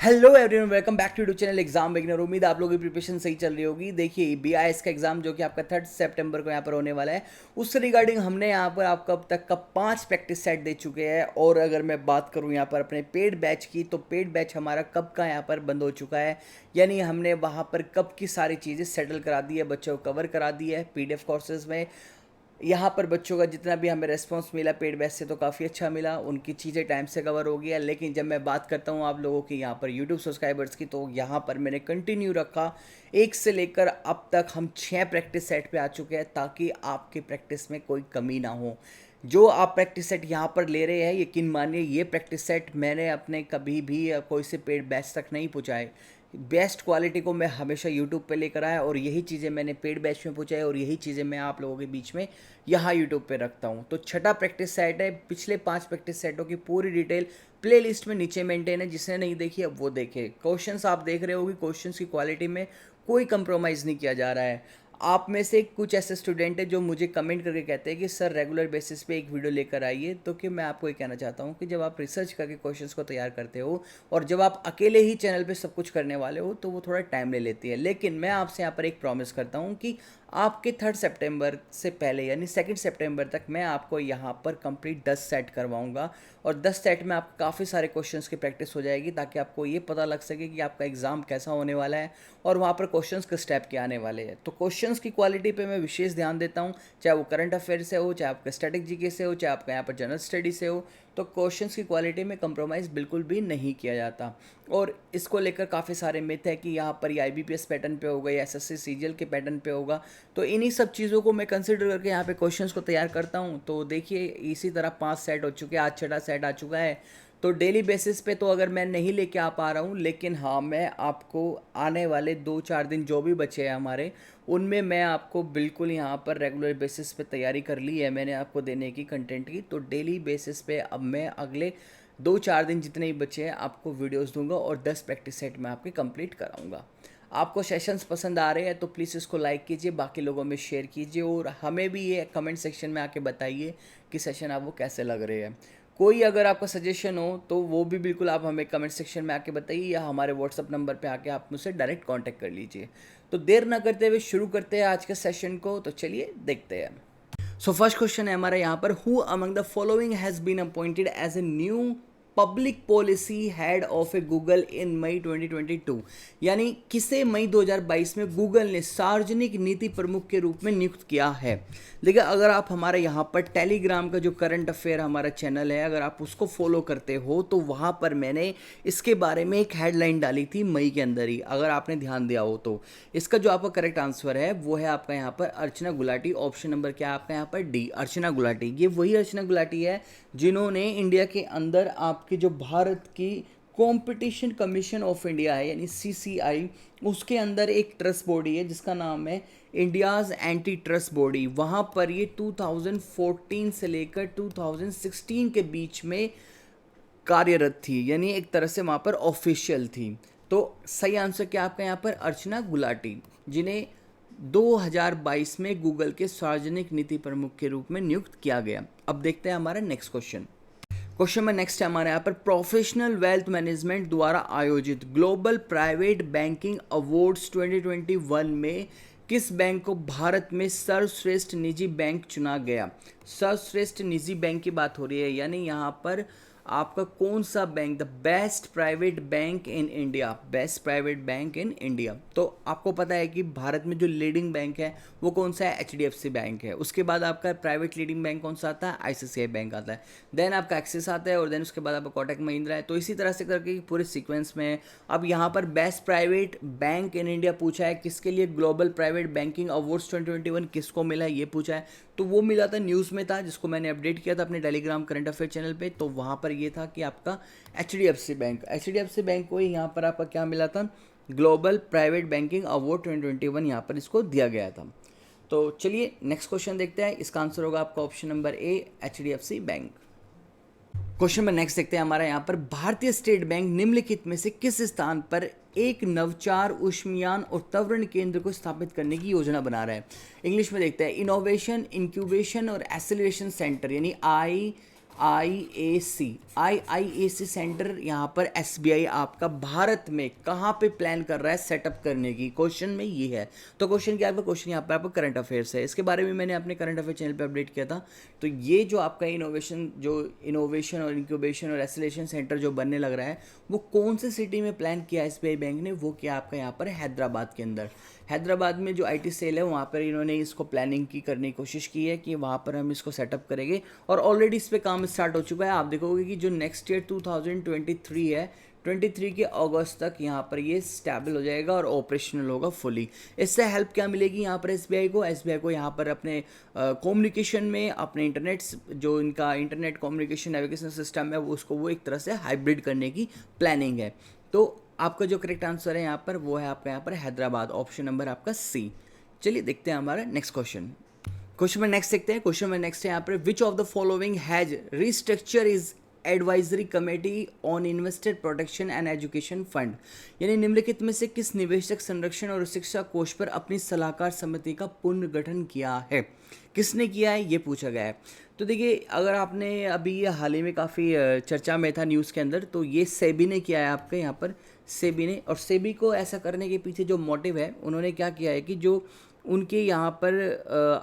Hello everyone, welcome back to YouTube channel exam beginner. उम्मीद है आप लोगों की प्रिपरेशन सही चल रही होगी। देखिए, बीआईएस का एग्जाम जो कि आपका 3 सितंबर को यहाँ पर होने वाला है, उससे रिगार्डिंग हमने यहाँ पर आपको अब तक का 5 प्रैक्टिस सेट दे चुके हैं। और अगर मैं बात करूँ यहाँ पर अपने पेड बैच की, तो पेड बैच हमारा कब का यहाँ पर बंद हो चुका है। यानी हमने वहाँ पर कब की सारी चीज़ें सेटल करा दी है, बच्चों को कवर करा दी है पीडीएफ कोर्सेज में। यहाँ पर बच्चों का जितना भी हमें रेस्पॉन्स मिला पेड बैच से, तो काफ़ी अच्छा मिला, उनकी चीज़ें टाइम से कवर हो गया। लेकिन जब मैं बात करता हूँ आप लोगों की यहाँ पर यूट्यूब सब्सक्राइबर्स की, तो यहाँ पर मैंने कंटिन्यू रखा, एक से लेकर अब तक हम 6 प्रैक्टिस सेट पे आ चुके हैं, ताकि आपकी प्रैक्टिस में कोई कमी ना हो। जो आप प्रैक्टिस सेट यहाँ पर ले रहे हैं, यकीन मानिए ये प्रैक्टिस सेट मैंने अपने कभी भी कोई से पेड बैच तक नहीं पहुँचाए। बेस्ट क्वालिटी को मैं हमेशा यूट्यूब पे लेकर आया, और यही चीज़ें मैंने पेड बैच में पहुँचाई, और यही चीज़ें मैं आप लोगों के बीच में यहाँ यूट्यूब पे रखता हूँ। तो छठा प्रैक्टिस सेट है, पिछले 5 प्रैक्टिस सेटों की पूरी डिटेल प्ले लिस्ट में नीचे मेंटेन है, जिसने नहीं देखी अब वो देखे। क्वेश्चंस आप देख रहे होगी, क्वेश्चंस की क्वालिटी में कोई कंप्रोमाइज़ नहीं किया जा रहा है। आप में से कुछ ऐसे स्टूडेंट हैं जो मुझे कमेंट करके कहते हैं कि सर रेगुलर बेसिस पे एक वीडियो लेकर आइए। तो कि मैं आपको ये कहना चाहता हूँ कि जब आप रिसर्च करके क्वेश्चंस को तैयार करते हो, और जब आप अकेले ही चैनल पे सब कुछ करने वाले हो, तो वो थोड़ा टाइम ले लेती है। लेकिन मैं आपसे यहाँ पर एक प्रॉमिस करता हूँ कि आपके 3 सितंबर से पहले यानी 2 सितंबर तक मैं आपको यहाँ पर कंप्लीट 10 सेट करवाऊँगा, और 10 सेट में आपको काफ़ी सारे क्वेश्चंस की प्रैक्टिस हो जाएगी, ताकि आपको ये पता लग सके कि आपका एग्ज़ाम कैसा होने वाला है, और वहाँ पर क्वेश्चंस किस टाइप के आने वाले हैं। तो क्वेश्चंस की क्वालिटी पे मैं विशेष ध्यान देता हूँ, चाहे वो करंट अफेयर से हो, चाहे आपका स्टैटिक जीके से हो, चाहे आपका यहाँ पर जनरल स्टडी से हो। तो क्वेश्चंस की क्वालिटी में कंप्रोमाइज़ बिल्कुल भी नहीं किया जाता। और इसको लेकर काफ़ी सारे मिथ है कि यहाँ पर ये आईबीपीएस पैटर्न पे होगा या एसएससी सीजीएल के पैटर्न पे होगा। तो इन्हीं सब चीज़ों को मैं कंसिडर करके यहाँ पे क्वेश्चंस को तैयार करता हूँ। तो देखिए, इसी तरह 5 सेट हो चुके हैं, आज छठा सेट आ चुका है। तो डेली बेसिस पे तो अगर मैं नहीं लेके आ पा रहा हूँ, लेकिन हाँ, मैं आपको आने वाले 2-4 दिन जो भी बचे हैं हमारे, उनमें मैं आपको बिल्कुल यहाँ पर रेगुलर बेसिस पे तैयारी कर ली है मैंने आपको देने की कंटेंट की। तो डेली बेसिस पे अब मैं अगले 2-4 दिन जितने ही बचे हैं आपको वीडियोस दूंगा, और 10 प्रैक्टिस सेट मैं आपके कंप्लीट कराऊंगा। आपको सेशंस पसंद आ रहे हैं तो प्लीज़ इसको लाइक कीजिए, बाकी लोगों में शेयर कीजिए, और हमें भी ये कमेंट सेक्शन में आके बताइए कि सेशन आपको कैसे लग रहे हैं। कोई अगर आपका सजेशन हो तो वो भी बिल्कुल आप हमें कमेंट सेक्शन में आके बताइए, या हमारे व्हाट्सअप नंबर पे आके आप मुझसे डायरेक्ट कांटेक्ट कर लीजिए। तो देर ना करते हुए शुरू करते हैं आज के सेशन को। तो चलिए देखते हैं। सो फर्स्ट क्वेश्चन है हमारा यहाँ पर, who among the following has been appointed as a new public policy head of a Google in May 2022। यानी किसे मई 2022 में गूगल ने सार्वजनिक नीति प्रमुख के रूप में नियुक्त किया है। देखिए, अगर आप हमारे यहाँ पर टेलीग्राम का जो करंट अफेयर हमारा चैनल है, अगर आप उसको फॉलो करते हो, तो वहाँ पर मैंने इसके बारे में एक हेडलाइन डाली थी मई के अंदर ही, अगर आपने ध्यान दिया हो तो। इसका जो आपका करेक्ट आंसर है वो है आपका यहाँ पर अर्चना गुलाटी। ऑप्शन नंबर क्या है आपका यहाँ पर? डी, अर्चना गुलाटी। ये वही अर्चना गुलाटी है जिन्होंने इंडिया के अंदर आपकी जो भारत की कंपटीशन कमीशन ऑफ इंडिया है यानी सीसीआई, उसके अंदर एक ट्रस्ट बॉडी है जिसका नाम है इंडियाज़ एंटी ट्रस्ट बॉडी। वहाँ पर ये 2014 से लेकर 2016 के बीच में कार्यरत थी, यानी एक तरह से वहाँ पर ऑफिशियल थी। तो सही आंसर क्या आपका यहाँ पर? अर्चना गुलाटी, जिन्हें 2022 में गूगल के सार्वजनिक नीति प्रमुख के रूप में नियुक्त किया गया। अब देखते हैं हमारा नेक्स्ट क्वेश्चन। क्वेश्चन में नेक्स्ट है हमारे यहाँ पर, प्रोफेशनल वेल्थ मैनेजमेंट द्वारा आयोजित ग्लोबल प्राइवेट बैंकिंग अवार्ड्स 2021 में किस बैंक को भारत में सर्वश्रेष्ठ निजी बैंक चुना गया? सर्वश्रेष्ठ निजी बैंक की बात हो रही है, यानी यहाँ पर आपका कौन सा bank, the best private bank in India, best private bank in India. तो आपको पता है कि भारत में जो लीडिंग बैंक है वो कौन सा है? एचडीएफसी बैंक है। उसके बाद आपका प्राइवेट लीडिंग बैंक कौन सा आता है? आईसीआईसीआई बैंक आता है। देन आपका एक्सिस आता है, और देन उसके बाद आपका कोटक महिंद्रा है। तो इसी तरह से करके पूरे सीक्वेंस में अब यहाँ पर best private bank in India पूछा है, किसके लिए? ग्लोबल प्राइवेट बैंकिंग अवार्ड्स 2021 किसको मिला है ये पूछा है। तो वो मिला था, न्यूज़ में था, जिसको मैंने अपडेट किया था अपने टेलीग्राम करंट अफेयर चैनल पे। तो वहाँ पर ये था कि आपका एचडीएफसी बैंक को ही यहाँ पर आपका क्या मिला था? ग्लोबल प्राइवेट बैंकिंग अवार्ड 2021 यहाँ पर इसको दिया गया था। तो चलिए नेक्स्ट क्वेश्चन देखते हैं। इसका आंसर होगा आपका option number A, HDFC bank. Question में नेक्स्ट देखते हैं हमारा यहाँ पर, भारतीय स्टेट बैंक निम्नलिखित में से किस स्थान पर एक नवचार उष्मयान और त्वरण केंद्र को स्थापित करने की योजना बना रहा है? इंग्लिश में देखते हैं, इनोवेशन, इंक्यूबेशन और एक्सेलरेशन सेंटर, यानी IAC सेंटर यहाँ पर SBI आपका भारत में कहाँ पे प्लान कर रहा है सेटअप करने की, क्वेश्चन में ये है। तो क्वेश्चन क्या है आपका, क्वेश्चन यहाँ पर आपका करंट अफेयर्स है, इसके बारे में मैंने अपने करंट अफेयर चैनल पे अपडेट किया था। तो ये जो आपका इनोवेशन और इंक्यूबेशन और एसिलेशन सेंटर जो बनने लग रहा है, वो कौन से सिटी में प्लान किया SBI बैंक ने, वो क्या आपका यहाँ पर हैदराबाद के अंदर। हैदराबाद में जो IT सेल है वहाँ पर इन्होंने इसको प्लानिंग की करने की कोशिश की है कि वहाँ पर हम इसको सेटअप करेंगे, और ऑलरेडी इस पर काम स्टार्ट हो चुका है। आप देखोगे कि जो नेक्स्ट ईयर 2023 है, 23 के अगस्त तक यहाँ पर ये स्टेबल हो जाएगा और ऑपरेशनल होगा फुली। इससे हेल्प क्या मिलेगी यहाँ पर SBI को यहाँ पर अपने कम्युनिकेशन में, अपने जो इनका इंटरनेट कम्युनिकेशन नेविगेशन सिस्टम है उसको वो एक तरह से हाइब्रिड करने की प्लानिंग है। तो आपका जो करेक्ट आंसर है यहाँ पर वो है आपका यहाँ पर हैदराबाद, ऑप्शन नंबर आपका C। चलिए देखते हैं हमारा नेक्स्ट क्वेश्चन में नेक्स्ट देखते हैं। क्वेश्चन में नेक्स्ट है यहाँ पर, विच of the following has restructure is advisory committee on investor protection and education fund, यानी निम्नलिखित में से किस निवेशक संरक्षण और शिक्षा कोष पर अपनी सलाहकार समिति का पुनर्गठन किया है, किसने किया है ये पूछा गया है। तो देखिए, अगर आपने अभी ये हाल ही में काफ़ी चर्चा में था न्यूज़ के अंदर, तो ये सेबी ने किया है आपके यहाँ पर, सेबी ने। और सेबी को ऐसा करने के पीछे जो मोटिव है, उन्होंने क्या किया है कि जो उनके यहाँ पर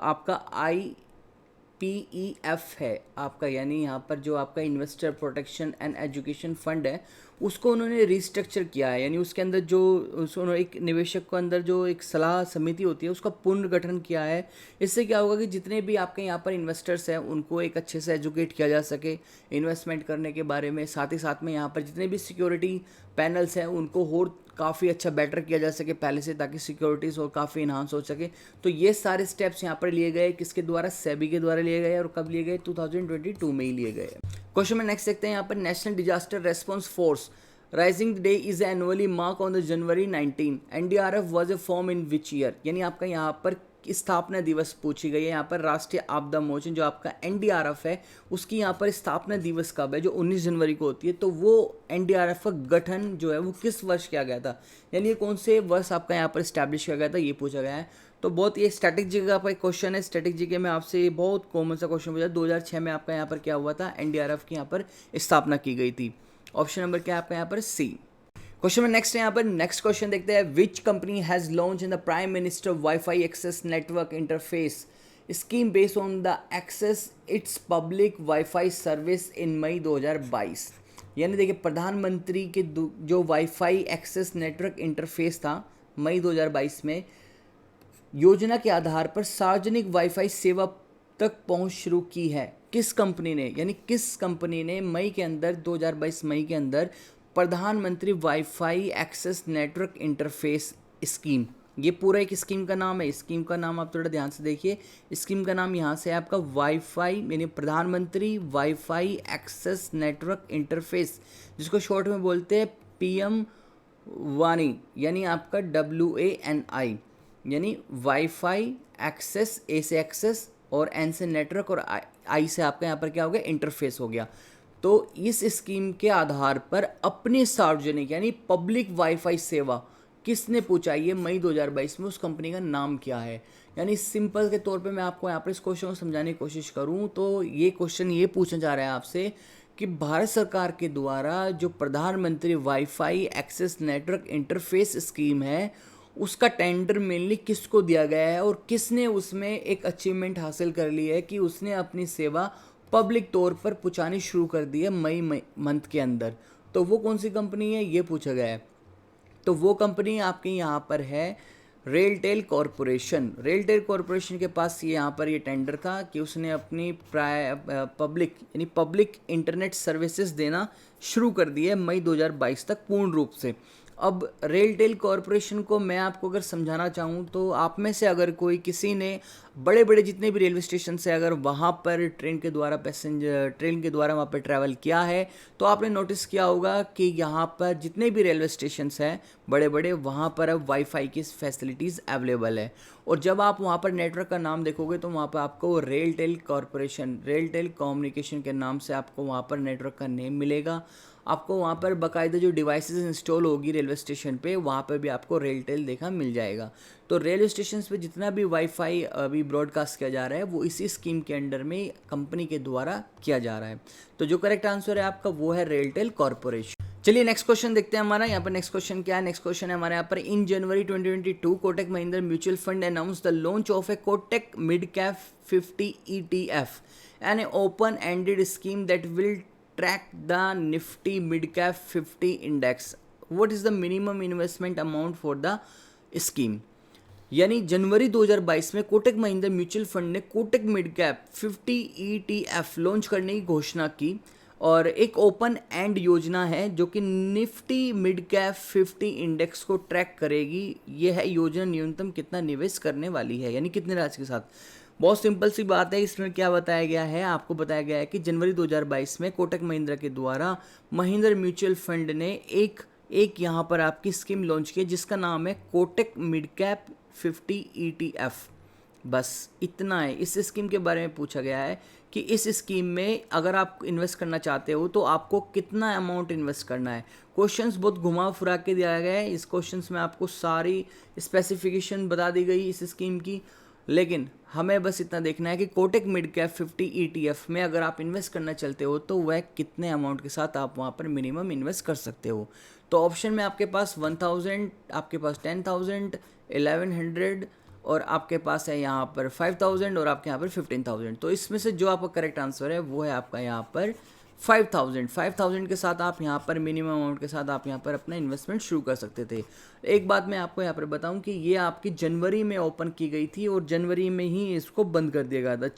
आपका IPEF है आपका, यानी यहाँ पर जो आपका investor protection and education fund है, उसको उन्होंने रिस्ट्रक्चर किया है, यानी उसके अंदर जो उन्होंने एक निवेशक को अंदर जो एक सलाह समिति होती है उसका पुनर्गठन किया है। इससे क्या होगा कि जितने भी आपके यहाँ पर इन्वेस्टर्स हैं उनको एक अच्छे से एजुकेट किया जा सके इन्वेस्टमेंट करने के बारे में, साथ ही साथ में यहाँ पर जितने भी सिक्योरिटी पैनल्स हैं उनको और काफ़ी अच्छा बेटर किया जा सके पहले से, ताकि सिक्योरिटीज़ और काफ़ी इन्हांस हो सके। तो ये सारे स्टेप्स यहाँ पर लिए गए, किसके द्वारा, सेबी के द्वारा लिए गए, और कब लिए गए, 2022 में ही लिए गए। क्वेश्चन में नेक्स्ट देखते हैं यहाँ पर, national disaster response force rising day is annually mark on the January 19, NDRF was a form in which year, यानी आपका यहाँ पर स्थापना दिवस पूछी गई है। यहाँ पर राष्ट्रीय आपदा मोचन जो आपका NDRF है उसकी यहाँ पर स्थापना दिवस कब है, जो 19 जनवरी को होती है। तो वो NDRF का गठन जो है वो किस वर्ष किया गया था, यानी ये कौन से वर्ष आपका यहाँ पर स्टैब्लिश किया गया था, ये पूछा गया है। तो बहुत ये स्टैटिक जी का आपका एक क्वेश्चन है। स्टैटिक जी के में आपसे बहुत कॉमन सा क्वेश्चन पूछा, 2006 में आपका यहाँ पर क्या हुआ था, NDRF की यहाँ पर स्थापना की गई थी। ऑप्शन नंबर क्या है आपका यहाँ पर C। क्वेश्चन में नेक्स्ट है यहाँ पर, नेक्स्ट क्वेश्चन देखते हैं, which company has launch in the prime minister WiFi access network interface scheme based on the access its public WiFi service in May 2022, यानी देखिए प्रधानमंत्री के जो वाईफाई एक्सेस नेटवर्क इंटरफेस था मई 2022 में, योजना के आधार पर सार्वजनिक वाईफाई सेवा तक पहुंच शुरू की है। किस कंपनी ने, यानी किस कंपनी ने मई के अंदर 2022 मई के अंदर प्रधानमंत्री wifi access network interface scheme, ये पूरा एक स्कीम का नाम है। स्कीम का नाम आप थोड़ा ध्यान से देखिए, स्कीम का नाम यहाँ से आपका वाईफाई, यानी प्रधानमंत्री वाईफाई एक्सेस नेटवर्क इंटरफेस, जिसको शॉर्ट में बोलते हैं PM वानी, यानी आपका WANI, यानी वाईफाई एक्सेस, A से एक्सेस और N से नेटवर्क और I से आपका यहाँ पर क्या हो गया, इंटरफेस हो गया। तो इस स्कीम के आधार पर अपनी सार्वजनिक यानी पब्लिक वाईफाई सेवा किसने पूछा, ये मई 2022 में, उस कंपनी का नाम क्या है। यानी सिंपल के तौर पे मैं आपको यहाँ पर इस क्वेश्चन को समझाने की कोशिश करूँ तो ये क्वेश्चन ये पूछा जा रहा है आपसे कि भारत सरकार के द्वारा जो प्रधानमंत्री wifi access network interface scheme है उसका टेंडर मेनली किसको दिया गया है और किसने उसमें एक अचीवमेंट हासिल कर ली है कि उसने अपनी सेवा पब्लिक तौर पर पहुँचानी शुरू कर दी है मई मंथ के अंदर। तो वो कौन सी कंपनी है ये पूछा गया है। तो वो कंपनी आपके यहाँ पर है रेलटेल कॉरपोरेशन। रेलटेल कॉरपोरेशन के पास ये यहाँ पर ये टेंडर था कि उसने अपनी पब्लिक यानी पब्लिक इंटरनेट सर्विसेज देना शुरू कर दी है मई 2022 तक पूर्ण रूप से। अब रेलटेल कॉरपोरेशन को मैं आपको अगर समझाना चाहूँ तो आप में से अगर कोई किसी ने बड़े बड़े जितने भी रेलवे स्टेशन से अगर वहाँ पर ट्रेन के द्वारा वहाँ पर ट्रैवल किया है तो आपने नोटिस किया होगा कि यहाँ पर जितने भी रेलवे स्टेशन हैं बड़े बड़े वहाँ पर अब वाईफाई की फैसिलिटीज़ अवेलेबल है। और जब आप वहाँ पर नेटवर्क का नाम देखोगे तो वहाँ पर आपको रेलटेल कॉरपोरेशन, रेलटेल कम्युनिकेशन के नाम से आपको वहाँ पर नेटवर्क का नेम मिलेगा। आपको वहाँ पर बाकायदा जो डिवाइसेस इंस्टॉल होगी रेलवे स्टेशन पे, वहाँ पर भी आपको रेलटेल देखा मिल जाएगा। तो रेलवे स्टेशन पे जितना भी वाईफाई अभी ब्रॉडकास्ट किया जा रहा है वो इसी स्कीम के अंडर में कंपनी के द्वारा किया जा रहा है। तो जो करेक्ट आंसर है आपका वो है रेलटेल कॉर्पोरेशन। चलिए नेक्स्ट क्वेश्चन देखते हैं हमारा यहाँ पर। नेक्स्ट क्वेश्चन क्या है? नेक्स्ट क्वेश्चन है हमारे यहाँ पर, इन January 2022 Kotak Mahindra mutual fund announce the launch of A Kotak mid cap 50 ETF and A open ended scheme that will track the Nifty mid cap 50 index. What is the minimum investment amount for the scheme? यानी जनवरी 2022 में Kotak Mahindra mutual fund ने Kotak mid cap 50 ETF launch करने की घोषणा की और एक open and योजना है जो कि निफ्टी मिड कैप 50 इंडेक्स को ट्रैक करेगी। ये है योजना न्यूनतम कितना निवेश करने वाली है, यानी कितने राशि के साथ। बहुत सिंपल सी बात है। इसमें क्या बताया गया है? आपको बताया गया है कि जनवरी 2022 में कोटक महिंद्रा के द्वारा महिंद्रा म्यूचुअल फंड ने एक यहाँ पर आपकी स्कीम लॉन्च की जिसका नाम है कोटक मिड कैप 50 ETF। बस इतना है। इस स्कीम के बारे में पूछा गया है कि इस स्कीम में अगर आप इन्वेस्ट करना चाहते हो तो आपको कितना अमाउंट इन्वेस्ट करना है। क्वेश्चंस बहुत घुमा फिरा के दिया गया है। इस क्वेश्चंस में आपको सारी स्पेसिफिकेशन बता दी गई इस स्कीम की, लेकिन हमें बस इतना देखना है कि कोटक मिड कैप 50 ETF में अगर आप इन्वेस्ट करना चलते हो तो वह कितने अमाउंट के साथ आप वहाँ पर मिनिमम इन्वेस्ट कर सकते हो। तो ऑप्शन में आपके पास 1000, आपके पास 10,000, 1100 और आपके पास है यहाँ पर 5000 और आपके यहाँ पर 15,000। तो इसमें से जो आपका करेक्ट आंसर है वो है आपका यहाँ पर 5000 के साथ आप यहाँ पर मिनिमम अमाउंट के साथ आप यहाँ पर अपना इन्वेस्टमेंट शुरू कर सकते थे। एक बात मैं आपको यहाँ पर बताऊँ कि ये आपकी जनवरी में ओपन की गई थी और जनवरी में ही इसको बंद कर दिया गया था।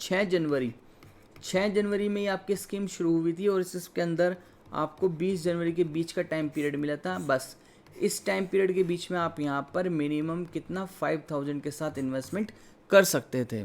6 जनवरी में ही आपकी स्कीम शुरू हुई थी और इसके अंदर आपको 20 जनवरी के बीच का टाइम पीरियड मिला था। बस इस टाइम पीरियड के बीच में आप यहाँ पर मिनिमम कितना 5000 के साथ इन्वेस्टमेंट कर सकते थे।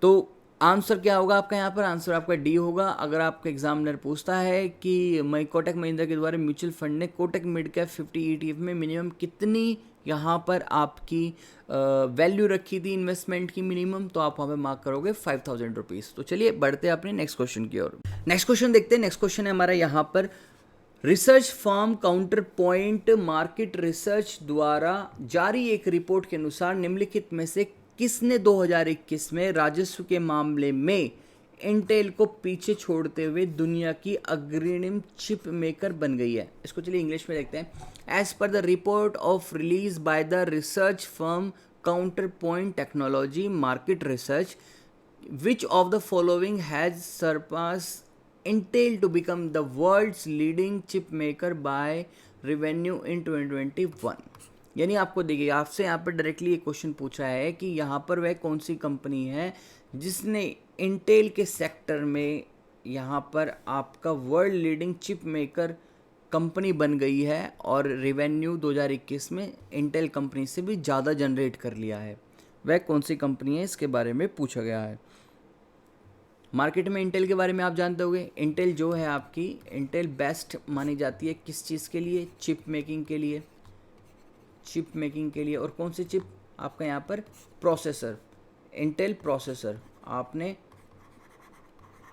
तो आंसर क्या होगा आपका? यहाँ पर आंसर आपका डी होगा। अगर आपका एग्जामिनर पूछता है कि कोटक महिंद्रा के द्वारा म्यूचुअल फंड ने कोटक मिड कैप 50 ETF में मिनिमम कितनी यहाँ पर आपकी वैल्यू रखी थी इन्वेस्टमेंट की मिनिमम, तो आप वहाँ पे मार्क करोगे 5000 रुपीज़। तो चलिए बढ़ते हैं अपने नेक्स्ट क्वेश्चन की ओर। नेक्स्ट क्वेश्चन देखते हैं। नेक्स्ट क्वेश्चन है हमारा यहाँ पर, research firm counter point market research द्वारा जारी एक रिपोर्ट के अनुसार निम्नलिखित में से किसने 2021 में राजस्व के मामले में इंटेल को पीछे छोड़ते हुए दुनिया की अग्रणी चिप मेकर बन गई है? इसको चलिए इंग्लिश में देखते हैं। As per the report of release by the research firm Counterpoint technology market research, which of the following has surpass Intel to become the world's leading chip maker by revenue in 2021। यानी आपको देखिए, आपसे यहाँ पर directly ये question पूछा है कि यहाँ पर वह कौन सी कंपनी है जिसने इंटेल के सेक्टर में यहाँ पर आपका world leading chip maker company बन गई है और रेवेन्यू 2021 में इंटेल कंपनी से भी ज़्यादा जनरेट कर लिया है। वह कौन सी कंपनी है, इसके बारे में पूछा गया है। मार्केट में इंटेल के बारे में आप जानते होंगे। इंटेल जो है आपकी, इंटेल बेस्ट मानी जाती है किस चीज़ के लिए? चिप मेकिंग के लिए। चिप मेकिंग के लिए। और कौन सी चिप? आपका यहाँ पर प्रोसेसर, इंटेल प्रोसेसर। आपने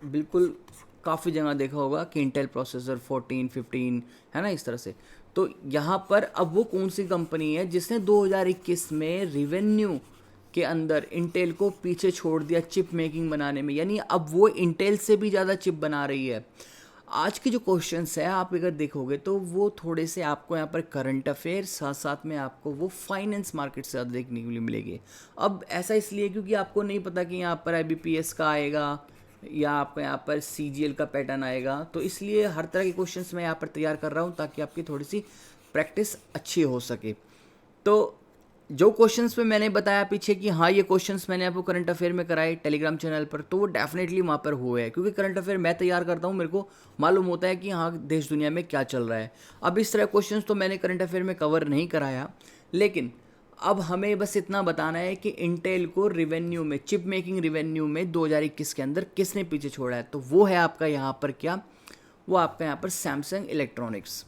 बिल्कुल काफ़ी जगह देखा होगा कि इंटेल प्रोसेसर 14, 15 है ना, इस तरह से। तो यहाँ पर अब वो कौन सी कंपनी है जिसने 2021 में रेवेन्यू के अंदर इंटेल को पीछे छोड़ दिया चिप मेकिंग बनाने में, यानी अब वो इंटेल से भी ज़्यादा चिप बना रही है। आज के जो क्वेश्चंस है आप अगर देखोगे तो वो थोड़े से आपको यहाँ पर करंट अफेयर साथ साथ में आपको वो फाइनेंस मार्केट से ज़्यादा देखने के लिए मिलेगी। अब ऐसा इसलिए क्योंकि आपको नहीं पता कि यहाँ पर IBPS का आएगा या आपको यहाँ पर CGL का पैटर्न आएगा, तो इसलिए हर तरह के क्वेश्चंस मैं यहाँ पर तैयार कर रहा हूँ ताकि आपकी थोड़ी सी प्रैक्टिस अच्छी हो सके। तो जो क्वेश्चंस पे मैंने बताया पीछे कि हाँ ये क्वेश्चंस मैंने आपको करंट अफेयर में कराए टेलीग्राम चैनल पर, तो वो डेफिनेटली वहाँ पर हुए हैं क्योंकि करंट अफेयर मैं तैयार करता हूँ, मेरे को मालूम होता है कि हाँ देश दुनिया में क्या चल रहा है। अब इस तरह क्वेश्चंस तो मैंने करंट अफेयर में कवर नहीं कराया, लेकिन अब हमें बस इतना बताना है कि इंटेल को रेवेन्यू में, चिप मेकिंग रेवेन्यू में 2021 के अंदर किसने पीछे छोड़ा है। तो वो है आपका यहाँ पर क्या? वो आपका यहाँ पर सैमसंग इलेक्ट्रॉनिक्स।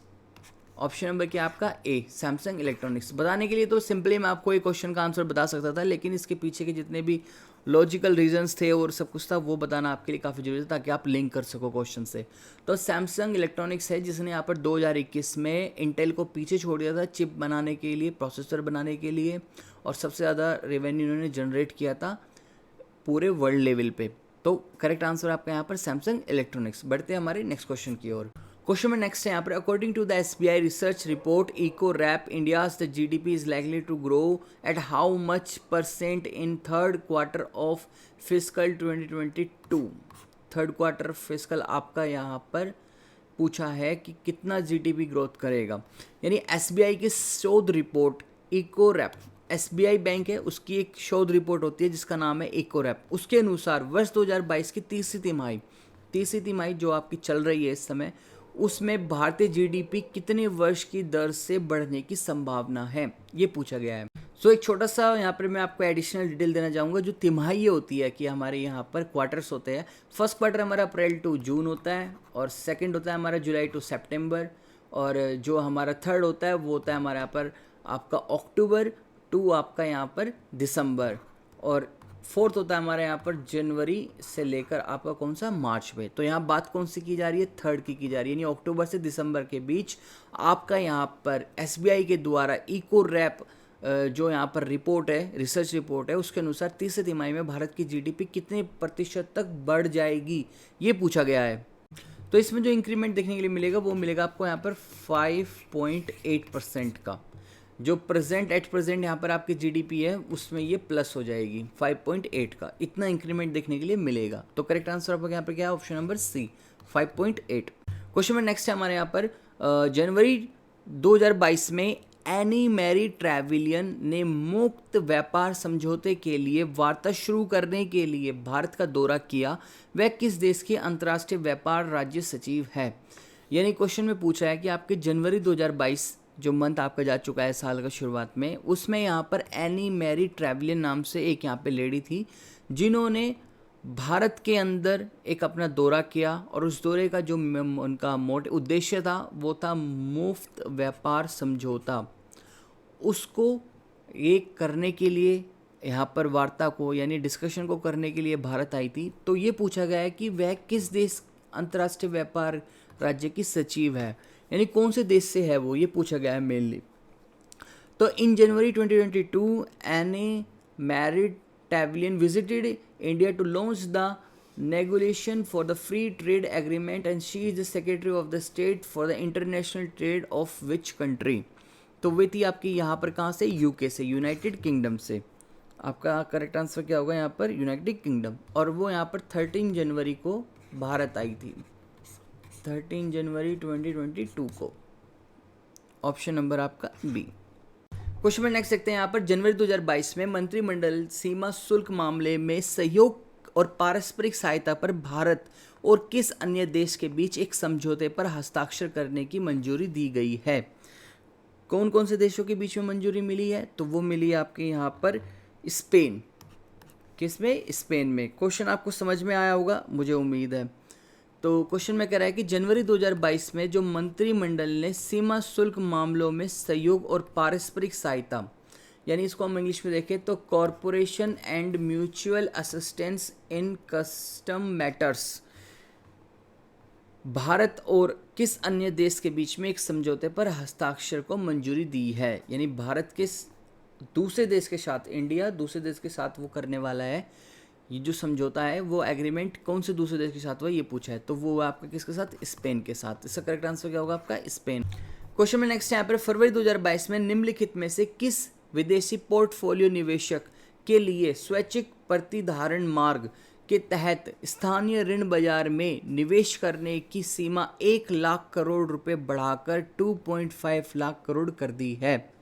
ऑप्शन नंबर क्या आपका? ए, सैमसंग इलेक्ट्रॉनिक्स। बताने के लिए तो सिंपली मैं आपको एक क्वेश्चन का आंसर बता सकता था, लेकिन इसके पीछे के जितने भी लॉजिकल रीजंस थे और सब कुछ था, वो बताना आपके लिए काफ़ी जरूरी था ताकि आप लिंक कर सको क्वेश्चन से। तो सैमसंग इलेक्ट्रॉनिक्स है जिसने यहाँ पर 2021 में इंटेल को पीछे छोड़ दिया था चिप बनाने के लिए, प्रोसेसर बनाने के लिए, और सबसे ज़्यादा रेवेन्यू इन्होंने जनरेट किया था पूरे वर्ल्ड लेवल पे। तो करेक्ट आंसर आपका यहाँ पर सैमसंग इलेक्ट्रॉनिक्स। बढ़ते हैं हमारे नेक्स्ट क्वेश्चन की ओर। क्वेश्चन में नेक्स्ट है यहाँ पर, according to the SBI research report Ecowrap India's the GDP is likely to grow at how much % in third quarter of fiscal 2022। Third quarter fiscal आपका यहाँ पर पूछा है कि कितना GDP ग्रोथ करेगा। यानी SBI की शोध report Ecowrap, SBI bank है उसकी एक शोध रिपोर्ट होती है जिसका नाम है इको रैप, उसके अनुसार वर्ष 2022 की तीसरी तिमाही जो आपकी चल रही है इस समय, उसमें भारतीय GDP कितने वर्ष की दर से बढ़ने की संभावना है, ये पूछा गया है। सो एक छोटा सा यहाँ पर मैं आपको एडिशनल डिटेल देना चाहूँगा। जो तिमाही होती है कि हमारे यहाँ पर क्वार्टर्स होते हैं, फर्स्ट क्वार्टर हमारा अप्रैल टू जून होता है, और सेकंड होता है हमारा जुलाई टू सितंबर, और जो हमारा थर्ड होता है वो होता है हमारे यहाँ पर आपका अक्टूबर टू आपका यहाँ पर दिसंबर, और फोर्थ होता है हमारे यहाँ पर जनवरी से लेकर आपका कौन सा मार्च में। तो यहाँ बात कौन सी की जा रही है, थर्ड की जा रही है, यानी अक्टूबर से दिसंबर के बीच आपका यहाँ पर SBI के द्वारा इको रैप जो यहाँ पर रिपोर्ट है, रिसर्च रिपोर्ट है, उसके अनुसार तीसरी तिमाही में भारत की GDP कितने % तक बढ़ जाएगी, ये पूछा गया है। तो इसमें जो इंक्रीमेंट देखने के लिए मिलेगा वो मिलेगा आपको यहाँ पर 5.8% का। जो एट प्रेजेंट यहाँ पर आपकी GDP है उसमें ये प्लस हो जाएगी 5.8 का, इतना इंक्रीमेंट देखने के लिए मिलेगा। तो करेक्ट आंसर आपका यहाँ पर क्या है, ऑप्शन नंबर सी 5.8। क्वेश्चन में नेक्स्ट है हमारे यहाँ पर, जनवरी 2022 में एनी मैरी ट्रैविलियन ने मुक्त व्यापार समझौते के लिए वार्ता शुरू करने के लिए भारत का दौरा किया, वह किस देश के अंतर्राष्ट्रीय व्यापार राज्य सचिव है। यानी क्वेश्चन में पूछा है कि आपके जनवरी 2022 जो मंथ आपका जा चुका है साल का शुरुआत में, उसमें यहाँ पर एनी मैरी ट्रैविलियन नाम से एक यहाँ पे लेडी थी जिन्होंने भारत के अंदर एक अपना दौरा किया, और उस दौरे का जो उनका उद्देश्य था वो था मुफ्त व्यापार समझौता। उसको एक करने के लिए यहाँ पर वार्ता को यानी डिस्कशन को करने के लिए भारत आई थी। तो ये पूछा गया है कि वह किस देश अंतर्राष्ट्रीय व्यापार राज्य की सचिव है, यानी कौन से देश से है वो, ये पूछा गया है मेनली। तो in January 2022 Anne Marie Trevelyan visited India to launch the negotiation for the free trade agreement and she is the secretary of the state for the international trade of which country. तो वे थी आपकी यहाँ पर कहाँ से, UK से, United kingdom से। आपका करेक्ट आंसर क्या होगा यहाँ पर, यूनाइटेड किंगडम, और वो यहाँ पर 13 जनवरी को भारत आई थी, 13 जनवरी 2022 को। ऑप्शन नंबर आपका बी। क्वेश्चन में नेक्स्ट देखते हैं यहाँ पर, जनवरी 2022 में मंत्रिमंडल सीमा शुल्क मामले में सहयोग और पारस्परिक सहायता पर भारत और किस अन्य देश के बीच एक समझौते पर हस्ताक्षर करने की मंजूरी दी गई है। कौन कौन से देशों के बीच में मंजूरी मिली है, तो वो मिली है आपके यहाँ पर स्पेन। किसमें, स्पेन में। क्वेश्चन आपको समझ में आया होगा मुझे उम्मीद है। तो क्वेश्चन में कह रहा है कि जनवरी 2022 में जो मंत्रिमंडल ने सीमा शुल्क मामलों में सहयोग और पारस्परिक सहायता, यानी इसको हम इंग्लिश में देखें तो corporation and mutual assistance in custom matters, Bharat और किस अन्य देश के बीच में एक समझौते पर हस्ताक्षर को मंजूरी दी है। यानी भारत के दूसरे देश के साथ, इंडिया दूसरे देश के साथ वो करने वाला है, ये जो समझौता है वो एग्रीमेंट कौन से दूसरे देश के साथ हुआ ये पूछा है, तो वो आपका किसके साथ, स्पेन के साथ। इसका करेक्ट आंसर क्या होगा आपका, स्पेन। क्वेश्चन में नेक्स्ट यहाँ पर, फरवरी 2022 में निम्नलिखित में से किस विदेशी पोर्टफोलियो निवेशक के लिए स्वैच्छिक प्रतिधारण मार्ग के तहत स्थानीय ऋण बाजार में निवेश करने की सीमा 1 लाख करोड़ रुपए बढ़ाकर 2.5 लाख करोड़ कर दी है,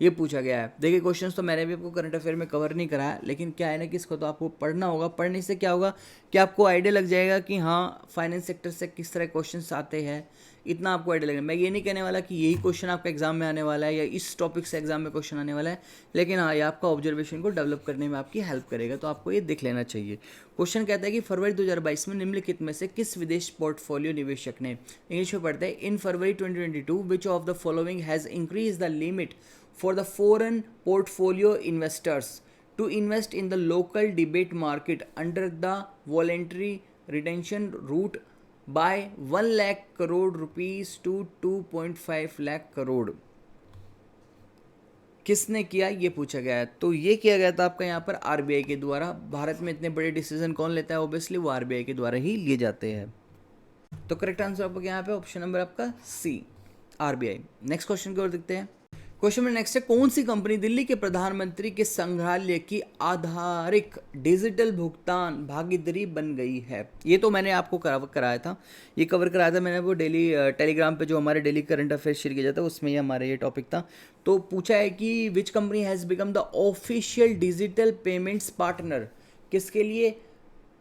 ये पूछा गया है। देखिए क्वेश्चंस तो मैंने भी आपको करंट अफेयर में कवर नहीं कराया, लेकिन क्या है ना कि इसको तो आपको पढ़ना होगा। पढ़ने से क्या होगा कि आपको आइडिया लग जाएगा कि हाँ फाइनेंस सेक्टर से किस तरह क्वेश्चंस आते हैं, इतना आपको आइडिया लगेगा। मैं ये नहीं कहने वाला कि यही क्वेश्चन आपका एग्जाम में आने वाला है या इस टॉपिक से एग्जाम में क्वेश्चन आने वाला है, लेकिन हाँ ये आपका ऑब्जर्वेशन को डेवलप करने में आपकी हेल्प करेगा, तो आपको ये देख लेना चाहिए। क्वेश्चन कहता है कि फरवरी 2022 में निम्नलिखित में से किस विदेश पोर्टफोलियो निवेशक ने, इंग्लिश में पढ़ते हैं, in February 2022 which of the following has increase the limit for the foreign portfolio investors to invest in the local डिबेट market under the voluntary retention route by 1 lakh crore rupees to 2.5 lakh crore. किसने किया ये पूछा गया है। तो ये किया गया था आपका यहाँ पर आरबीआई के द्वारा। भारत में इतने बड़े डिसीजन कौन लेता है, ऑब्वियसली वो आरबीआई के द्वारा ही लिए जाते हैं। तो करेक्ट आंसर आपका यहाँ पे ऑप्शन नंबर आपका सी, आरबीआई। नेक्स्ट क्वेश्चन की ओर देखते हैं। क्वेश्चन में नेक्स्ट है, कौन सी कंपनी दिल्ली के प्रधानमंत्री के संग्रहालय की आधारिक डिजिटल भुगतान भागीदारी बन गई है। ये तो मैंने आपको कराया था, ये कवर कराया था मैंने वो डेली टेलीग्राम पे जो हमारे डेली करंट अफेयर्स शेयर किया जाता है उसमें ये हमारा ये टॉपिक था। तो पूछा है कि which company has become the official digital payments partner, किसके लिए,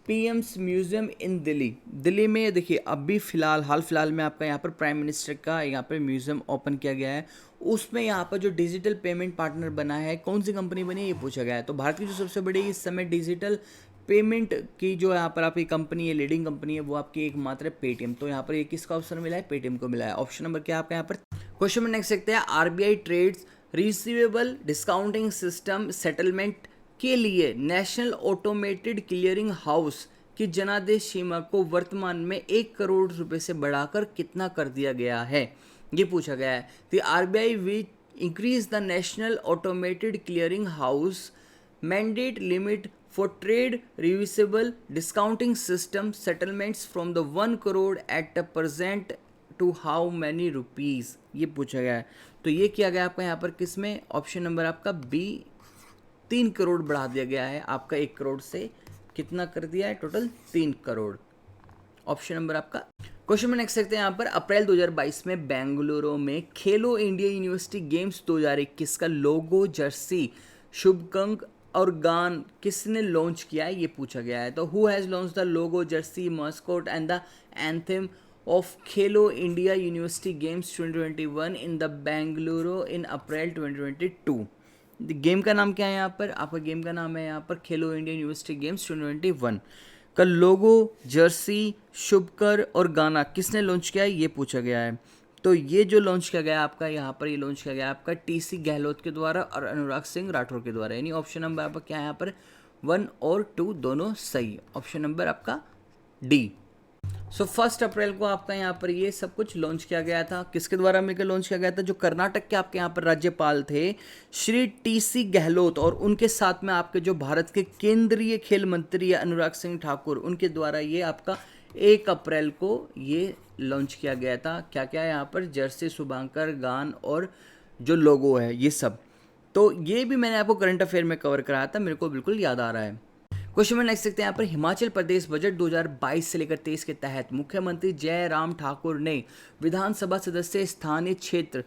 PM's museum in Delhi. Delhi में देखिए अभी हाल फिलहाल में आपका यहाँ पर प्राइम मिनिस्टर का यहाँ पर म्यूजियम ओपन किया गया है, उसमें यहाँ पर जो डिजिटल पेमेंट पार्टनर बना है कौन सी कंपनी बनी है ये पूछा गया है। तो भारत की जो सबसे बड़ी इस समय डिजिटल पेमेंट की जो यहाँ पर आपकी कंपनी है, लीडिंग कंपनी है, वो आपकी एकमात्र पेटीएम। तो यहाँ पर ये किसका ऑप्शन मिला है, पेटीएम को मिला है। ऑप्शन नंबर क्या आपका यहाँ पर। क्वेश्चन में नेक्स्ट देखते हैं, RBI trades receivable discounting system settlement के लिए नेशनल ऑटोमेटेड क्लियरिंग हाउस की जनादेश सीमा को वर्तमान में 1 करोड़ रुपए से बढ़ाकर कितना कर दिया गया है, ये पूछा गया है। The RBI will increase the national automated clearing house mandate limit for trade receivable discounting system settlements from the 1 crore at the present to how many rupees, ये पूछा गया है। तो ये किया गया आपका यहाँ पर किस में, ऑप्शन नंबर आपका बी, 3 करोड़ बढ़ा दिया गया है आपका 1 करोड़ से, कितना कर दिया है, टोटल 3 करोड़। ऑप्शन नंबर आपका। क्वेश्चन में नेक्स्ट देखते हैं यहाँ पर, अप्रैल 2022 में बेंगलुरु में खेलो इंडिया यूनिवर्सिटी गेम्स 2021 का लोगो, जर्सी, शुभंकर और गान किसने लॉन्च किया है ये पूछा गया है। तो who has launch the logo, jersey, mascot and the anthem of Khelo India University Games 2021 in the Bengaluru in April 2022। Game का नाम क्या है यहाँ पर, आपका गेम का नाम है यहाँ पर खेलो इंडिया यूनिवर्सिटी गेम्स 2021 का लोगो, जर्सी, शुभकर और गाना किसने लॉन्च किया है ये पूछा गया है। तो ये जो लॉन्च किया गया आपका यहाँ पर, ये लॉन्च किया गया आपका टीसी गहलोत के द्वारा और अनुराग सिंह राठौर के द्वारा, यानी ऑप्शन नंबर आपका क्या है यहाँ पर, 1 और 2 दोनों सही। ऑप्शन नंबर आपका डी। सो 1 अप्रैल को आपका यहाँ पर ये सब कुछ लॉन्च किया गया था। किसके द्वारा मिलकर लॉन्च किया गया था, जो कर्नाटक के आपके यहाँ पर राज्यपाल थे श्री टीसी गहलोत और उनके साथ में आपके जो भारत के केंद्रीय खेल मंत्री अनुराग सिंह ठाकुर, उनके द्वारा ये आपका 1 अप्रैल को ये लॉन्च किया गया था। क्या क्या है यहाँ पर, जर्सी, शुभंकर, गान और जो लोगो है ये सब। तो ये भी मैंने आपको करंट अफेयर में कवर कराया था, मेरे को बिल्कुल याद आ रहा है। क्वेश्चन में नेक्स्ट देखते हैं यहाँ पर, हिमाचल प्रदेश बजट 2022 से लेकर 23 के तहत मुख्यमंत्री जयराम ठाकुर ने विधानसभा सदस्य स्थानीय क्षेत्र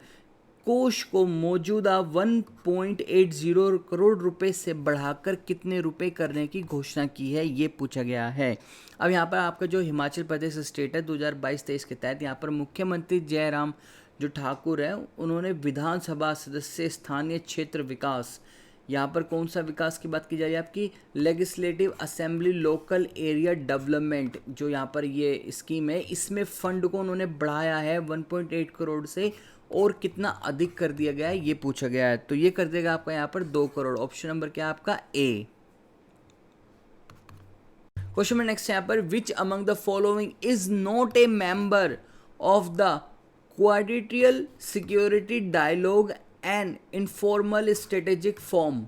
कोष को मौजूदा 1.80 करोड़ रुपए से बढ़ाकर कितने रुपए करने की घोषणा की है ये पूछा गया है। अब यहाँ पर आपका जो हिमाचल प्रदेश स्टेट है 2022-23 के तहत यहाँ पर मुख्यमंत्री जयराम जो ठाकुर है उन्होंने विधानसभा सदस्य स्थानीय क्षेत्र विकास, यहाँ पर कौन सा विकास की बात की जा रही है आपकी, legislative assembly local area development, जो यहाँ पर ये स्कीम है इसमें फंड को उन्होंने बढ़ाया है 1.8 करोड़ से और कितना अधिक कर दिया गया है ये पूछा गया है। तो ये कर देगा आपका यहाँ पर 2 करोड़। ऑप्शन नंबर क्या है आपका ए। क्वेश्चन में नेक्स्ट यहाँ पर, which among the following is not a member of the quadrilateral security dialogue and informal strategic forum,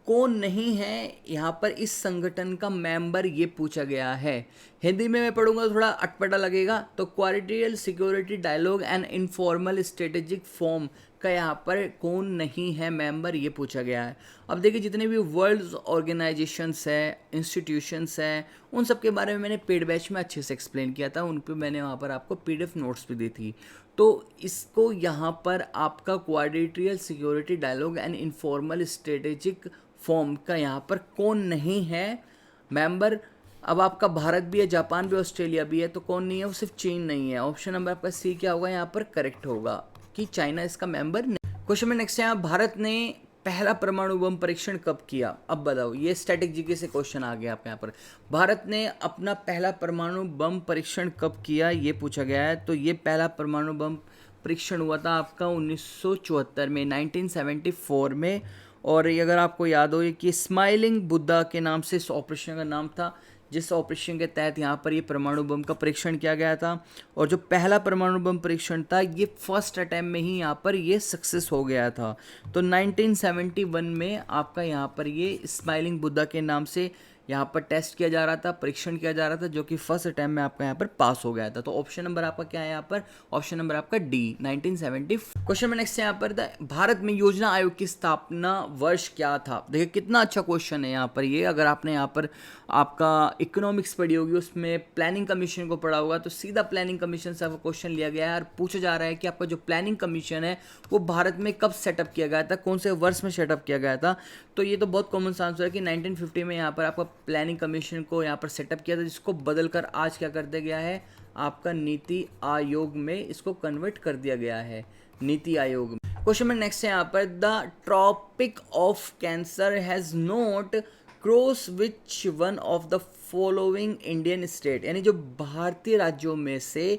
कौन नहीं है यहाँ पर इस संगठन का मेंबर ये पूछा गया है। हिंदी में मैं पढ़ूंगा तो थोड़ा अटपटा लगेगा। तो quadrilateral security dialogue and informal strategic forum का यहाँ पर कौन नहीं है मेंबर ये पूछा गया है। अब देखिए जितने भी वर्ल्ड ऑर्गेनाइजेशंस है, इंस्टीट्यूशंस हैं, उन सब के बारे में मैंने पेड बैच में अच्छे से एक्सप्लेन किया था, उन पर मैंने वहाँ पर आपको PDF नोट्स भी दी थी। तो इसको यहाँ पर आपका quadrilateral security dialogue and informal strategic forum का यहाँ पर कौन नहीं है मेंबर। अब आपका भारत भी है, जापान भी, ऑस्ट्रेलिया भी है, तो कौन नहीं है, वो सिर्फ चीन नहीं है। ऑप्शन नंबर आपका सी क्या होगा यहाँ पर करेक्ट होगा कि चाइना इसका मेंबर नहीं। क्वेश्चन में नेक्स्ट है, भारत ने पहला परमाणु बम परीक्षण कब किया। अब बताओ, ये स्टैटिक जीके से क्वेश्चन आ गया आपके यहाँ पर, भारत ने अपना पहला परमाणु बम परीक्षण कब किया ये पूछा गया है। तो ये पहला परमाणु बम परीक्षण हुआ था आपका 1974 में, 1974 में, और ये अगर आपको याद हो, ये कि स्माइलिंग बुद्धा के नाम से इस ऑपरेशन का नाम था, जिस ऑपरेशन के तहत यहाँ पर ये परमाणु बम का परीक्षण किया गया था। और जो पहला परमाणु बम परीक्षण था, ये फर्स्ट अटैम्प्ट में ही यहाँ पर ये सक्सेस हो गया था। तो 1971 में आपका यहाँ पर ये स्माइलिंग बुद्धा के नाम से यहाँ पर टेस्ट किया जा रहा था, परीक्षण किया जा रहा था, जो कि फर्स्ट अटैम्प्ट में आपका यहाँ पर पास हो गया था। तो ऑप्शन नंबर आपका क्या है यहाँ पर? ऑप्शन नंबर आपका डी, 1970। क्वेश्चन में नेक्स्ट है यहाँ पर, भारत में योजना आयोग की स्थापना वर्ष क्या था? देखिए कितना अच्छा क्वेश्चन है यहाँ पर ये। अगर आपने यहाँ पर आपका इकोनॉमिक्स पढ़ी होगी, उसमें प्लानिंग कमीशन को पढ़ा होगा, तो सीधा प्लानिंग कमीशन से आपका क्वेश्चन लिया गया है और पूछा जा रहा है कि आपका जो प्लानिंग कमीशन है वो भारत में कब सेटअप किया गया था, कौन से वर्ष में सेटअप किया गया था। तो ये तो बहुत कॉमन आंसर है कि 1950 में यहाँ पर आपका प्लानिंग कमीशन को यहाँ पर सेटअप किया था, जिसको बदलकर आज क्या कर दिया गया है, आपका नीति आयोग में इसको कन्वर्ट कर दिया गया है, नीति आयोग में। क्वेश्चन में नेक्स्ट है यहाँ पर, the tropic of cancer has not cross which one of the following Indian state, यानी जो भारतीय राज्यों में से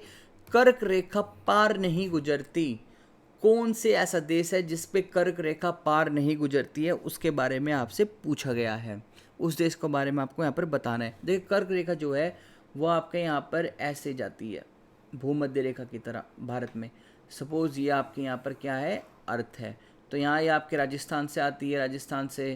कर्क रेखा पार नहीं गुजरती, कौन से ऐसा देश है जिस पे कर्क रेखा पार नहीं गुजरती है, उसके बारे में आपसे पूछा गया है। उस देश के बारे में आपको यहाँ पर बताना है। देखिए कर्क रेखा जो है वो आपके यहाँ पर ऐसे जाती है भूमध्य रेखा की तरह भारत में। सपोज ये आपके यहाँ पर क्या है, अर्थ है, तो यहाँ ये आपके राजस्थान से आती है, राजस्थान से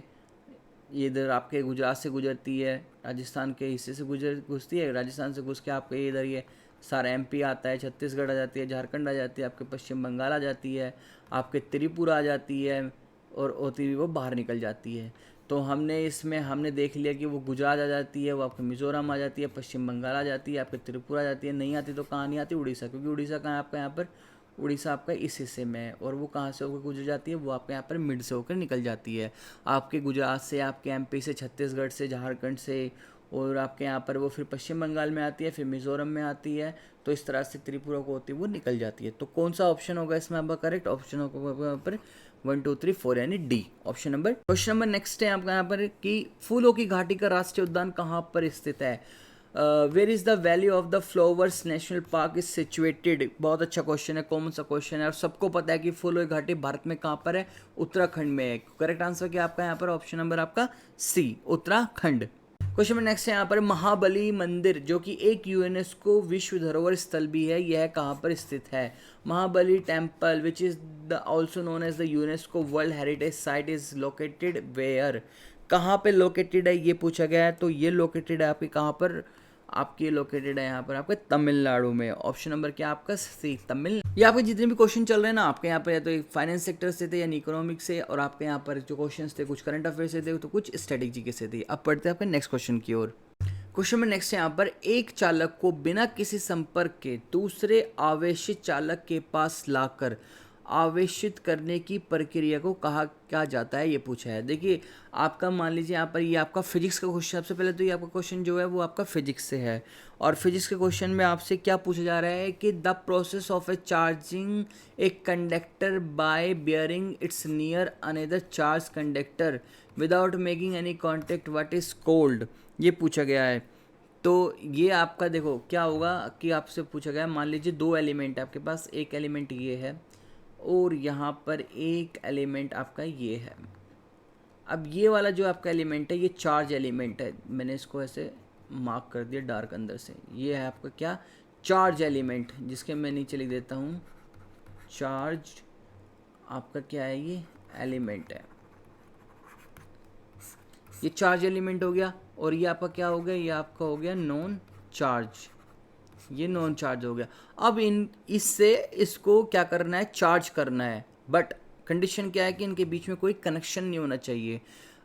ये इधर आपके गुजरात से गुजरती है, राजस्थान के हिस्से से घुसती है, राजस्थान से घुस के आपके इधर ये सारा एमपी आता है, छत्तीसगढ़ आ जाती है, झारखंड आ जाती है, आपके पश्चिम बंगाल आ जाती है, आपके त्रिपुरा आ जाती है, और होती हुई वो बाहर निकल जाती है। तो हमने देख लिया कि वो गुजरात आ जाती है, वो आपके मिजोरम आ जाती है, पश्चिम बंगाल आ जाती है, आपके त्रिपुरा आ जाती है, नहीं आती तो कहाँ नहीं आती, उड़ीसा, क्योंकि उड़ीसा कहाँ है आपका यहाँ पर, उड़ीसा आपका इस हिस्से में है, और वो कहाँ से होकर गुजर जाती है, वो आपके यहाँ पर मिड से होकर निकल जाती है, आपके गुजरात से, आपके एमपी से, छत्तीसगढ़ से, झारखंड से, और आपके यहाँ पर वो फिर पश्चिम बंगाल में आती है, फिर मिजोरम में आती है, तो इस तरह से त्रिपुरा को होती है वो निकल जाती है। तो कौन सा ऑप्शन होगा इसमें आपका करेक्ट? ऑप्शन होगा यहाँ पर 1 2 3 4 यानी D, option number. Question number next है आपका यहाँ पर कि फूलों की घाटी का राष्ट्रीय उद्यान कहाँ पर स्थित है? Where is the valley of the flowers national park is situated? बहुत अच्छा क्वेश्चन है, कॉमन सा क्वेश्चन है, और सबको पता है कि फूलों की घाटी भारत में कहाँ पर है, उत्तराखंड में है। करेक्ट आंसर क्या आपका यहाँ पर? ऑप्शन नंबर आपका सी, उत्तराखंड। क्वेश्चन में नेक्स्ट है यहाँ पर, महाबली मंदिर जो कि एक यूनेस्को विश्व धरोहर स्थल भी है, यह कहाँ पर स्थित है? Mahabali temple which is the also known as the UNESCO world heritage site is located where? कहाँ पे लोकेटेड है ये पूछा गया है। तो ये लोकेटेड है आपके कहाँ पर? आपकी लोकेटेड है यहाँ पर आपके तमिलनाडु में। ऑप्शन नंबर क्या आपका? सी, तमिल। ये आपके जितने भी क्वेश्चन चल रहे हैं ना आपके यहाँ पर, या तो फाइनेंस सेक्टर से थे, यानी इकोनॉमिक्स से, और आपके यहाँ पर जो क्वेश्चंस थे कुछ करंट अफेयर से थे, तो कुछ स्ट्रेटेजी के से थे। अब पढ़ते हैं आपके नेक्स्ट क्वेश्चन की ओर। क्वेश्चन में नेक्स्ट है यहाँ पर, एक चालक को बिना किसी संपर्क के दूसरे आवेशित चालक के पास लाकर आवेशित करने की प्रक्रिया को कहा क्या जाता है, ये पूछा है। देखिए आपका मान लीजिए यहाँ पर ये आपका फिजिक्स का क्वेश्चन, सबसे पहले तो ये आपका क्वेश्चन जो है वो आपका फिजिक्स से है, और फिजिक्स के क्वेश्चन में आपसे क्या पूछा जा रहा है कि the process of a charging a conductor by bringing its near another charge conductor without making any contact what is called, ये पूछा गया है। तो ये आपका देखो क्या होगा कि आपसे पूछा गया, मान लीजिए दो एलिमेंट है आपके पास, एक एलिमेंट ये है और यहाँ पर एक एलिमेंट आपका ये है। अब ये वाला जो आपका एलिमेंट है ये चार्ज एलिमेंट है, मैंने इसको ऐसे मार्क कर दिया डार्क अंदर से, ये है आपका क्या? चार्ज एलिमेंट, जिसके मैं नीचे लिख देता हूँ चार्ज, आपका क्या है? ये एलिमेंट है, ये चार्ज एलिमेंट हो गया। और ये आपका क्या हो गया? ये आपका हो गया नॉन चार्ज, ये नॉन चार्ज हो गया। अब इससे इसको क्या करना है? चार्ज करना है, बट कंडीशन क्या है कि इनके बीच में कोई कनेक्शन नहीं होना चाहिए।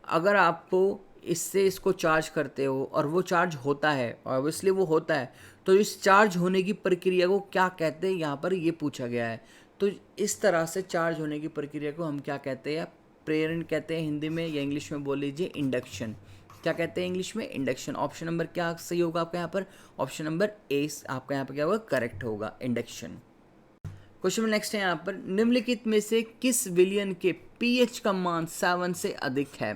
अगर आपको इससे इसको चार्ज करते हो और वो चार्ज होता है, ऑब्वियसली वो होता है, तो इस चार्ज होने की प्रक्रिया को क्या कहते हैं, यहाँ पर ये पूछा गया है। तो इस तरह से चार्ज होने की प्रक्रिया को हम क्या कहते हैं? प्रेरण कहते हैं हिंदी में, या इंग्लिश में बोल लीजिए इंडक्शन। क्या कहते हैं इंग्लिश में? इंडक्शन। ऑप्शन नंबर क्या सही होगा आपका यहाँ पर? ऑप्शन नंबर ए आपका यहाँ पर क्या होगा? करेक्ट होगा, इंडक्शन। क्वेश्चन नेक्स्ट है यहाँ पर, निम्नलिखित में से किस विलयन के पीएच का मान 7 से अधिक है?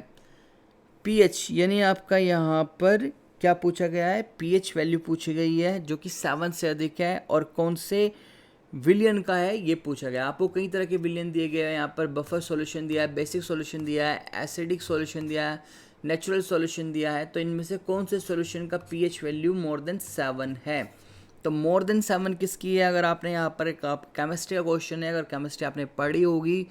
पीएच यानी आपका यहाँ पर क्या पूछा गया है? पीएच वैल्यू पूछी गई है जो कि 7 से अधिक है, और कौन से विलियन का है ये पूछा गया। आपको कई तरह के विलियन दिए गए हैं, यहाँ पर बफर सॉल्यूशन दिया है, बेसिक सॉल्यूशन दिया है, एसिडिक सॉल्यूशन दिया है, नेचुरल सॉल्यूशन दिया है। तो इनमें से कौन से सॉल्यूशन का पीएच वैल्यू मोर देन 7 है? तो मोर देन 7 किसकी है? अगर आपने यहाँ पर एक आप केमिस्ट्री का क्वेश्चन है, अगर केमिस्ट्री आपने पढ़ी होगी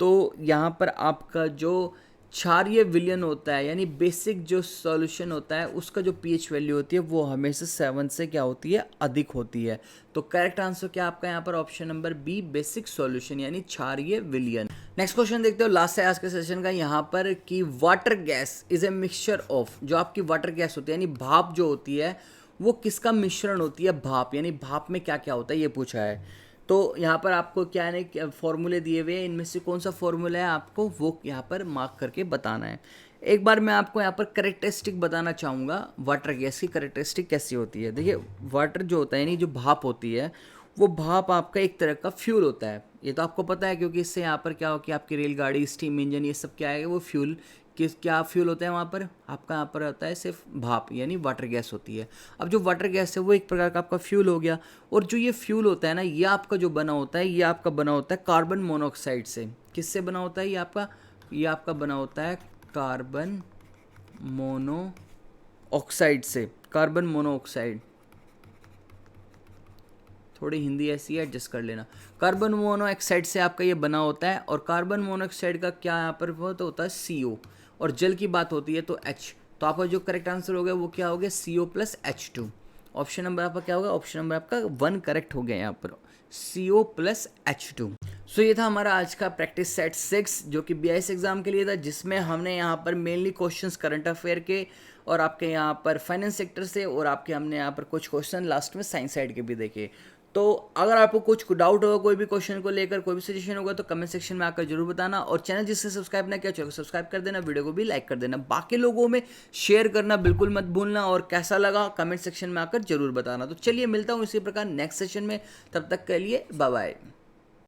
तो यहाँ पर आपका जो क्षारीय विलयन होता है यानी बेसिक जो सॉल्यूशन होता है उसका जो पीएच वैल्यू होती है वो हमेशा 7 से क्या होती है? अधिक होती है। तो करेक्ट आंसर क्या आपका यहाँ पर option number B, basic solution यानी क्षारीय विलयन। नेक्स्ट क्वेश्चन देखते हो, लास्ट है आज के सेशन का, यहाँ पर कि water gas is a mixture of, जो आपकी वाटर गैस होती है यानी भाप जो होती है वो किसका मिश्रण होती है? भाप, यानी भाप में क्या क्या होता है ये पूछा है। तो यहाँ पर आपको क्या है फॉर्मूले दिए हुए हैं, इनमें से कौन सा फॉर्मूला है आपको वो यहाँ पर मार्क करके बताना है। एक बार मैं आपको यहाँ पर करेक्टरिस्टिक बताना चाहूँगा वाटर गैस की करेक्टरिस्टिक कैसी होती है। देखिए वाटर जो होता है यानी जो भाप होती है वो भाप आपका एक तरह का फ्यूल होता है, ये तो आपको पता है, क्योंकि इससे यहाँ पर क्या हो कि आपकी रेलगाड़ी, स्टीम इंजन, ये सब क्या है वो फ्यूल क्या फ्यूल होता है वहाँ पर? आपका यहाँ पर होता है सिर्फ भाप यानी वाटर गैस होती है। अब जो वाटर गैस है वो एक प्रकार का आपका फ्यूल हो गया, और जो ये फ्यूल होता है ना ये आपका जो बना होता है ये आपका बना होता है कार्बन मोनोऑक्साइड से। किससे बना होता है? ये आपका बना होता है कार्बन मोनोऑक्साइड से, कार्बन मोनोऑक्साइड। थोड़ी हिंदी ऐसी है एडजस्ट कर लेना। कार्बन मोनोऑक्साइड से आपका ये बना होता है, और कार्बन मोनोऑक्साइड का क्या यहाँ पर वो तो होता है CO, और जल की बात होती है तो H। तो आपका जो करेक्ट आंसर हो गया वो क्या हो गया? CO + H2। ऑप्शन नंबर आपका क्या होगा? ऑप्शन नंबर आपका 1 करेक्ट हो गया यहाँ पर, CO + H2। सो ये था हमारा आज का प्रैक्टिस सेट 6 जो कि BIS एग्जाम के लिए था, जिसमें हमने यहाँ पर मेनली क्वेश्चंस करंट अफेयर के और आपके यहाँ पर फाइनेंस सेक्टर से, और आपके हमने यहाँ पर कुछ क्वेश्चन लास्ट में साइंस साइड के भी देखे। तो अगर आपको कुछ डाउट होगा कोई भी क्वेश्चन को लेकर, कोई भी सजेशन होगा तो कमेंट सेक्शन में आकर जरूर बताना, और चैनल जिससे सब्सक्राइब ना किया चलो सब्सक्राइब कर देना, वीडियो को भी लाइक कर देना, बाकी लोगों में शेयर करना बिल्कुल मत भूलना, और कैसा लगा कमेंट सेक्शन में आकर जरूर बताना। तो चलिए मिलता हूँ इसी प्रकार नेक्स्ट सेशन में, तब तक के लिए बाय बाय।